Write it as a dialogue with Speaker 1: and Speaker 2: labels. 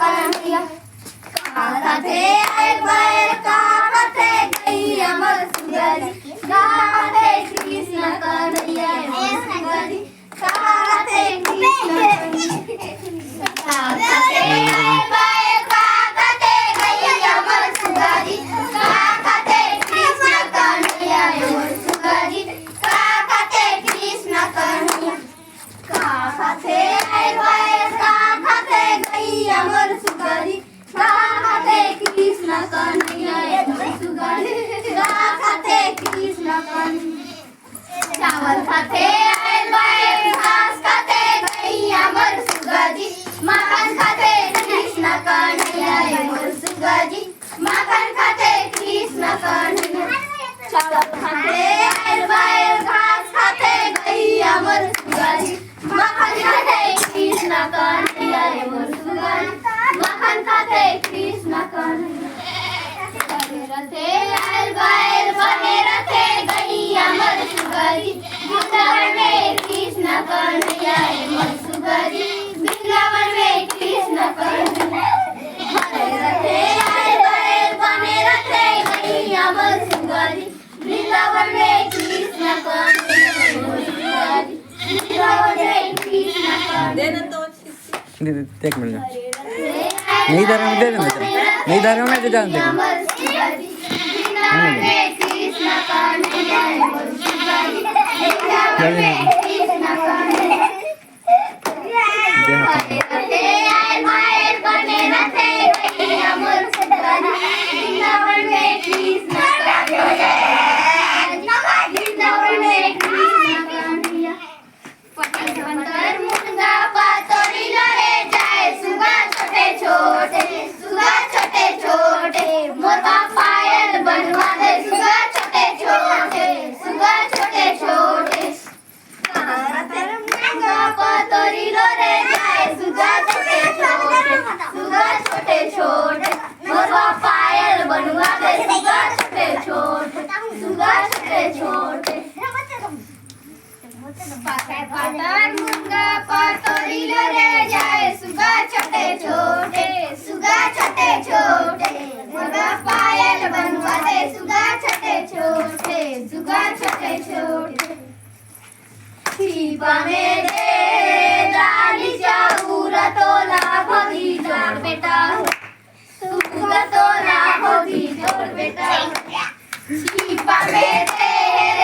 Speaker 1: कन्हैया। कहाँ थे एक बैल कहाँ थे गैया मोर सुगरी, कहाँ थे कृष्ण कन्हैया मोर सुगरी, कहाँ थे कृष्ण कन्हैया। कहाँ थे एक बैल कहाँ थे गैया मोर सुगरी, कहाँ थे कृष्ण कन्हैया मोर सुगरी, कहाँ थे कृष्ण कन्हैया। कहाँ थे एक बैल कहाँ थे गैया मोर सुगरी, कहाँ थे कृष्ण कन्हैया मोर सुगरी, कहाँ थे कृष्ण कन्हैया। चावल खाते एक बैल घास खाते गैया मोर सुगरी, माखन खाते कृष्ण कन्हैया मोर सुगरी, माखन खाते कृष्ण कन्हैया। चावल खाते एक बैल घास खाते गैया मोर सुगरी, माखन खाते कृष्ण कन्हैया मोर सुगरी, माखन खाते कृष्ण कन्हैया। रथे एक बैल बने रथे गैया मोर सुगरी, वृंदावन में कृष्ण कन्हैया मोर सुगरी, वृंदावन में कृष्ण कन्हैया। रथे एक बैल बने रथे गैया मोर सुगरी, वृंदावन में कृष्ण कन्हैया मोर सुगरी, वृंदावन में कृष्ण कन्हैया।
Speaker 2: एक मिनट नहीं दे रहा, दे दे नहीं दे रहा, मैं दे जाऊँ छिपा में दे डाली चाउर तोला भगी जोड़ बेटा, सुगा तोला भगी जोड़ बेटा। छिपा में दे